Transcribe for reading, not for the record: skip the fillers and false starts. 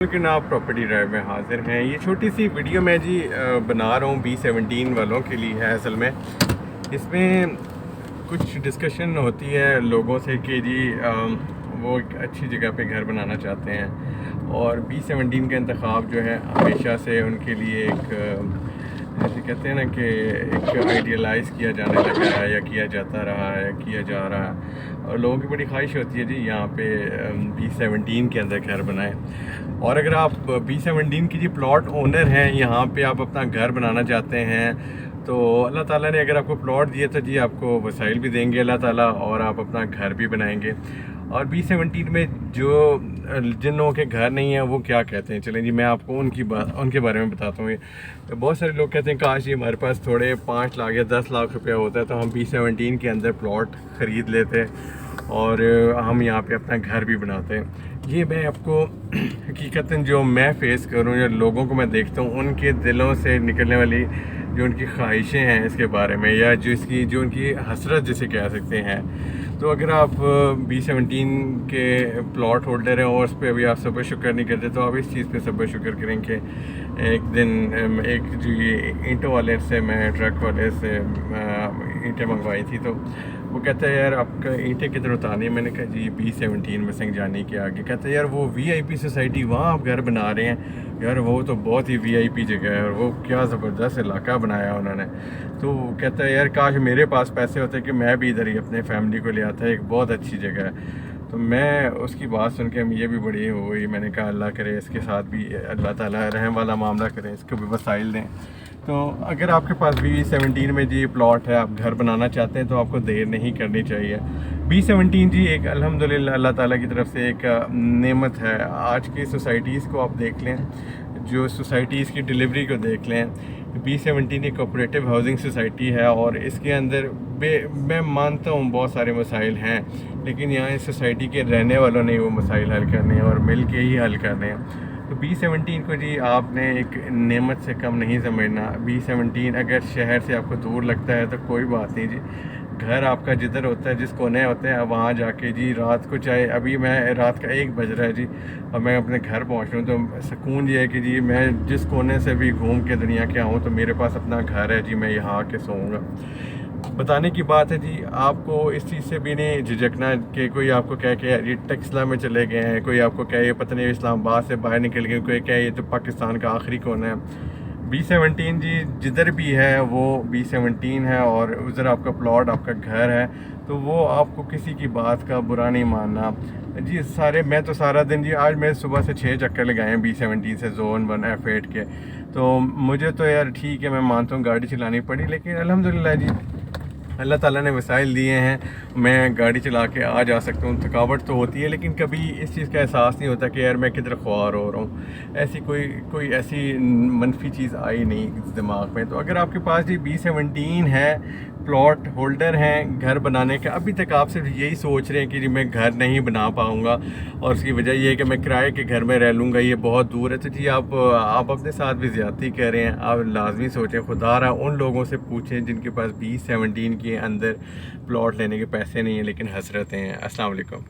لیکن آپ property drive میں حاضر ہیں. یہ چھوٹی سی ویڈیو میں جی بنا رہا ہوں B17 والوں کے لیے ہے. اصل میں اس میں کچھ ڈسکشن ہوتی ہے لوگوں سے کہ جی وہ ایک اچھی جگہ پہ گھر بنانا چاہتے ہیں اور B17 کا انتخاب جو ہے ہمیشہ سے ان کے لیے ایک جیسے کہتے ہیں نا کہ ایک آئیڈیلائز کیا جانے لگا ہے یا کیا جاتا رہا ہے کیا جا رہا ہے. اور لوگوں کی بڑی خواہش ہوتی ہے جی یہاں پہ B17 کے اندر گھر بنائیں. اور اگر آپ B17 کی جی پلاٹ اونر ہیں, یہاں پہ آپ اپنا گھر بنانا چاہتے ہیں, تو اللہ تعالیٰ نے اگر آپ کو پلاٹ دیے تو جی آپ کو وسائل بھی دیں گے اللہ تعالیٰ, اور آپ اپنا گھر بھی بنائیں گے. اور B17 میں جن لوگوں کے گھر نہیں ہیں وہ کیا کہتے ہیں, چلیں جی میں آپ کو ان کے بارے میں بتاتا ہوں. بہت سارے لوگ کہتے ہیں کاش جی ہمارے پاس تھوڑے 5 لاکھ یا 10 لاکھ روپیہ ہوتا ہے تو ہم B17 کے اندر پلاٹ خرید لیتے اور ہم یہاں پہ اپنا گھر بھی بناتے ہیں. یہ میں آپ کو حقیقتاً جو میں فیس کروں یا لوگوں کو میں دیکھتا ہوں ان کے دلوں سے نکلنے والی جو ان کی خواہشیں ہیں اس کے بارے میں, یا جو ان کی حسرت جسے کہہ سکتے ہیں. تو اگر آپ B17 کے پلاٹ ہولڈر ہیں اور اس پہ ابھی آپ صبر شکر نہیں کرتے تو آپ اس چیز پہ صبر شکر کریں کہ ایک دن ایک جو یہ اینٹوں والے سے میں ٹرک والے سے اینٹیں منگوائی تھی, تو وہ کہتا ہے یار آپ کا اینٹیں کدھر اتارنی ہے. میں نے کہا جی B17 میں سنگجانی کے آگے. کہتا ہے یار وہ VIP سوسائٹی وہاں آپ گھر بنا رہے ہیں, یار وہ تو بہت ہی VIP جگہ ہے اور وہ کیا زبردست علاقہ بنایا انہوں نے. تو کہتا ہے یار کاش میرے پاس پیسے ہوتے کہ میں بھی ادھر ہی اپنے فیملی کو لے آتا, ایک بہت اچھی جگہ ہے. تو میں اس کی بات سن کے یہ بھی بڑی ہوئی. میں نے کہا اللہ کرے اس کے ساتھ بھی اللہ تعالیٰ رحم والا معاملہ کرے, اس کو بھی وسائل دیں. تو اگر آپ کے پاس B17 میں جی پلاٹ ہے, آپ گھر بنانا چاہتے ہیں تو آپ کو دیر نہیں کرنی چاہیے. B17 جی ایک الحمدللہ اللہ تعالیٰ کی طرف سے ایک نعمت ہے. آج کی سوسائٹیز کو آپ دیکھ لیں, جو سوسائٹیز کی ڈیلیوری کو دیکھ لیں, B17 ایک کوپریٹیو ہاؤسنگ سوسائٹی ہے اور اس کے اندر میں مانتا ہوں بہت سارے مسائل ہیں, لیکن یہاں اس سوسائٹی کے رہنے والوں نے وہ مسائل حل کرنے ہیں اور مل کے ہی حل کرنے ہیں. تو B17 کو جی آپ نے ایک نعمت سے کم نہیں سمجھنا. B17 اگر شہر سے آپ کو دور لگتا ہے تو کوئی بات نہیں جی, گھر آپ کا جدھر ہوتا ہے جس کونے ہوتے ہیں وہاں جا کے جی رات کو, چاہے ابھی میں رات کا 1 بج رہا ہے جی اور میں اپنے گھر پہنچ رہا ہوں, تو سکون یہ ہے کہ جی میں جس کونے سے بھی گھوم کے دنیا کے آؤں تو میرے پاس اپنا گھر ہے جی, میں یہاں آ کے سوؤں گا. بتانے کی بات ہے جی, آپ کو اس چیز سے بھی نہیں جھجکنا کہ کوئی آپ کو کہے کہ یہ ٹیکسلا میں چلے گئے ہیں, کوئی آپ کو کہے یہ پتہ نہیں اسلام آباد سے باہر نکل گئے, کوئی کہے یہ تو پاکستان کا آخری کونا ہے. B17 جی جدھر بھی ہے وہ B17 ہے, اور ادھر آپ کا پلاٹ آپ کا گھر ہے, تو وہ آپ کو کسی کی بات کا برا نہیں ماننا جی. میں تو سارا دن جی, آج میں صبح سے 6 چکر لگائے ہیں B17 سے زون 1 F8 کے. تو مجھے تو یار ٹھیک ہے, میں مانتا ہوں گاڑی چلانی پڑی, لیکن الحمدللہ جی اللہ تعالیٰ نے وسائل دیے ہیں, میں گاڑی چلا کے آ جا سکتا ہوں. تھکاوٹ تو ہوتی ہے لیکن کبھی اس چیز کا احساس نہیں ہوتا کہ یار میں کدھر خوار ہو رہا ہوں. ایسی کوئی ایسی منفی چیز آئی نہیں دماغ میں. تو اگر آپ کے پاس جی B17 ہے, پلاٹ ہولڈر ہیں گھر بنانے کا, ابھی تک آپ صرف یہی سوچ رہے ہیں کہ جی میں گھر نہیں بنا پاؤں گا اور اس کی وجہ یہ ہے کہ میں کرائے کے گھر میں رہ لوں گا, یہ بہت دور ہے, تو جی آپ اپنے ساتھ بھی زیادتی کر رہے ہیں. آپ لازمی سوچیں, خدا را ان لوگوں سے پوچھیں جن کے پاس B17 کے اندر پلاٹ لینے کے پیسے نہیں ہیں لیکن حسرتیں ہیں. السلام علیکم.